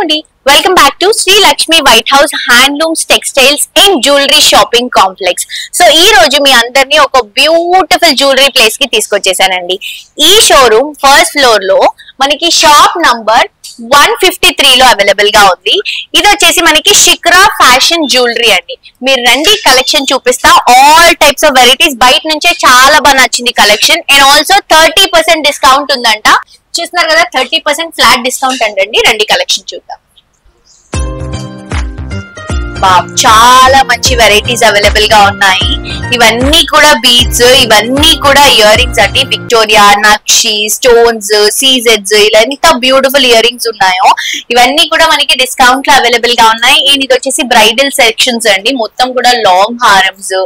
అండి welcome back to Sri Lakshmi White House handlooms textiles and jewellery shopping complex. So ఈ రోజు మీ అందరినీ ఒక బ్యూటిఫుల్ జ్యువెలరీ ప్లేస్ కి తీసుకొచ్చేసానండి. ఈ షోరూమ్ ఫస్ట్ ఫ్లోర్ లో మనకి షాప్ నంబర్ 153 లో అవైలబుల్ గా ఉంది. ఇది వచ్చేసి మనకి శిఖరా ఫ్యాషన్ జ్యువెలరీ అండి. మీరు రండి, కలెక్షన్ చూపిస్తా. ఆల్ టైప్స్ ఆఫ్ వెరైటీస్ బయట నుంచే చాలా బాగా నచ్చింది కలెక్షన్. అండ్ ఆల్సో 30% డిస్కౌంట్ ఉందంట. చూస్తున్నారు కదా, 30% ఫ్లాట్ డిస్కౌంట్ అండి. రండి కలెక్షన్ చూద్దాం. చాలా మంచి వెరైటీస్ అవైలబుల్ గా ఉన్నాయి. ఇవన్నీ కూడా బీడ్స్, ఇవన్నీ కూడా ఇయర్ రింగ్స్ అండి. విక్టోరియా, నక్షి, స్టోన్స్, సీజెడ్స్, ఇలా ఎంత బ్యూటిఫుల్ ఇయర్ రింగ్స్ ఉన్నాయో ఇవన్నీ కూడా మనకి డిస్కౌంట్ లో అవైలబుల్ గా ఉన్నాయి. ఇది వచ్చేసి బ్రైడల్ సెక్షన్స్ అండి. మొత్తం కూడా లాంగ్ హారమ్స్,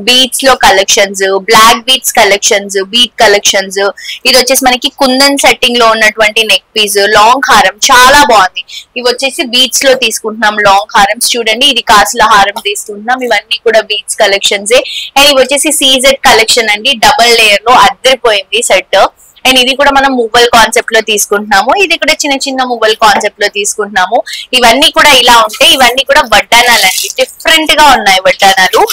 బీట్స్ లో collections, black beads collections, bead collections. ఇది వచ్చేసి మనకి కుందన్ సెట్టింగ్ లో ఉన్నటువంటి నెక్ పీస్, లాంగ్ హారం చాలా బాగుంది. ఇవి వచ్చేసి బీట్స్ లో తీసుకుంటున్నాం లాంగ్ హారమ్స్. చూడండి, ఇది కాసుల హారం తీసుకుంటున్నాం. ఇవన్నీ కూడా బీట్స్ కలెక్షన్స్. అండ్ ఇవి వచ్చేసి సీజెడ్ కలెక్షన్ అండి. డబల్ లేయర్ లో అద్దరిపోయింది సెట్. అండ్ ఇది కూడా మనం మువ్వల్ కాన్సెప్ట్ లో తీసుకుంటున్నాము. ఇది కూడా చిన్న చిన్న మువ్వల్ కాన్సెప్ట్ లో తీసుకుంటున్నాము. ఇవన్నీ కూడా ఇలా ఉంటాయి. ఇవన్నీ కూడా వడ్డానాలు అండి. డిఫరెంట్ గా ఉన్నాయి వడ్డానాలు.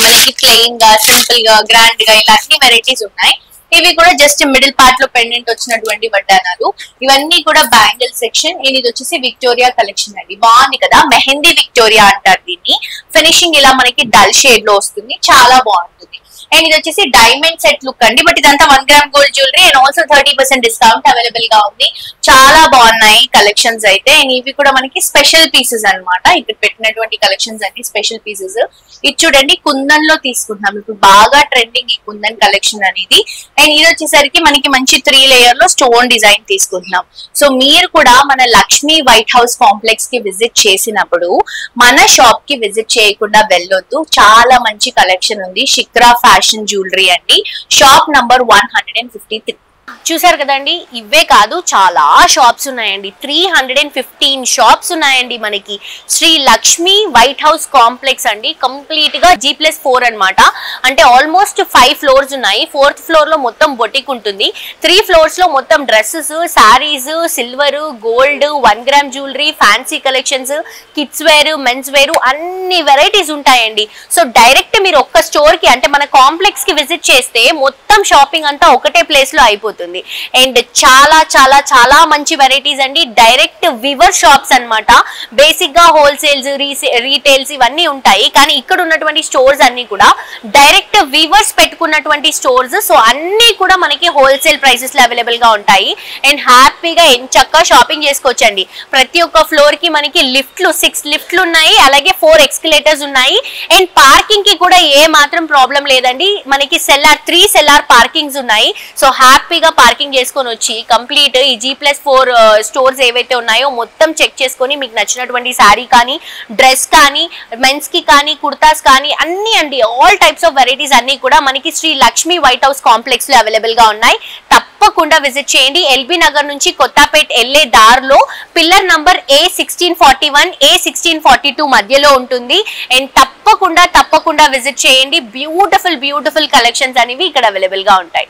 మనకి ప్లెయిన్ గా, సింపుల్ గా, గ్రాండ్ గా ఇలా అన్ని వెరైటీస్ ఉన్నాయి. ఇవి కూడా జస్ట్ మిడిల్ పార్ట్ లో పెండెంట్ వచ్చినటువంటి వడ్డానాలు. ఇవన్నీ కూడా బ్యాంగిల్ సెక్షన్. ఇది వచ్చేసి విక్టోరియా కలెక్షన్ అండి. బాగుంది కదా, మెహందీ విక్టోరియా అంటారు దీన్ని. ఫినిషింగ్ ఇలా మనకి డల్ షేడ్ లో వస్తుంది, చాలా బాగుంటుంది. అండ్ ఇది వచ్చేసి డైమండ్ సెట్ లుక్ అండి. బట్ ఇదంతా 1 gram gold jewellery. And also 30% discount available గా ఉంది. చాలా బాగున్నాయి కలెక్షన్స్ అయితే. అండ్ ఇవి కూడా మనకి స్పెషల్ పీసెస్ అన్నమాట. ఇక్కడ పెట్టినటువంటి కలెక్షన్స్ అన్ని స్పెషల్ పీసెస్. ఇది చూడండి, కుందన్ లో తీసుకుంటున్నాం. ఇప్పుడు బాగా ట్రెండింగ్ ఈ కుందన్ కలెక్షన్ అనేది. అండ్ ఇది వచ్చేసరికి మనకి మంచి 3 లేయర్ లో స్టోన్ డిజైన్ తీసుకుంటున్నాం. సో మీరు కూడా మన లక్ష్మీ వైట్ హౌస్ కాంప్లెక్స్ కి విజిట్ చేసినప్పుడు మన షాప్ కి విజిట్ చేయకుండా వెళ్ళొద్దు. చాలా మంచి కలెక్షన్ ఉంది. శిఖరా ఫ్యాషన్ జ్యువెలరీ అండి. Shop number 153. చూసారు కదండి, ఇవే కాదు చాలా షాప్స్ ఉన్నాయండి. 315 షాప్స్ ఉన్నాయండి మనకి Sri Lakshmi White House complex అండి. కంప్లీట్ గా G+4 అన్నమాట. అంటే ఆల్మోస్ట్ 5 ఫ్లోర్స్ ఉన్నాయి. 4th ఫ్లోర్ లో మొత్తం బొటిక్ ఉంటుంది. 3 ఫ్లోర్స్ లో మొత్తం dresses, saris, silver, gold, 1 gram jewellery, fancy collections, kids wear, men's wear, అన్ని వెరైటీస్ ఉంటాయండి. సో డైరెక్ట్ మీరు ఒక్క స్టోర్ కి, అంటే మన కాంప్లెక్స్ కి విజిట్ చేస్తే మొత్తం షాపింగ్ అంతా ఒకటే ప్లేస్ లో అయిపోతుంది. అండ్ చాలా చాలా చాలా మంచి వెరైటీస్ అండి. డైరెక్ట్ వివర్ షాప్స్ అన్నమాట. బేసిక్ గా హోల్సేల్స్, రీటైల్స్ ఇవన్నీ ఉంటాయి. కానీ ఇక్కడ ఉన్నటువంటి స్టోర్స్ అన్ని కూడా డైరెక్ట్ వివర్స్ పెట్టుకున్నటువంటి స్టోర్స్. సో అన్ని కూడా మనకి హోల్సేల్ ప్రైసెస్ లో అవైలబుల్ గా ఉంటాయి. అండ్ హ్యాపీగా ఎంచక్కా షాపింగ్ చేసుకోవచ్చండి. ప్రతి ఒక్క ఫ్లోర్ కి మనకి లిఫ్ట్లు, 6 లిఫ్ట్లు ఉన్నాయి. అలాగే 4 ఎక్స్కలేటర్స్ ఉన్నాయి. అండ్ పార్కింగ్ కి కూడా ఏ మాత్రం ప్రాబ్లం లేదండి. మనకి 3 సెల్లార్ పార్కింగ్స్ ఉన్నాయి. సో హ్యాపీగా పార్కింగ్ చేసుకొని వచ్చి కంప్లీట్ ఈ G+4 స్టోర్స్ ఏవైతే ఉన్నాయో మొత్తం చెక్ చేసుకొని మీకు నచ్చినటువంటి శారీ కానీ, డ్రెస్ కానీ, మెన్స్ కి కానీ, కుర్తాస్ కానీ అన్ని అండి. ఆల్ టైప్స్ ఆఫ్ వెరైటీస్ అన్ని కూడా మనకి Sri Lakshmi White House complex లో అవైలబుల్ గా ఉన్నాయి. తప్పకుండా విజిట్ చేయండి. ఎల్బీ నగర్ నుంచి కొత్తపేట్ వెళ్లే దారిలో పిల్లర్ నంబర్ A1641, A1642 మధ్యలో ఉంటుంది. అండ్ తప్పకుండా విజిట్ చేయండి. బ్యూటిఫుల్ కలెక్షన్స్ అనేవి ఇక్కడ అవైలబుల్ గా ఉంటాయి.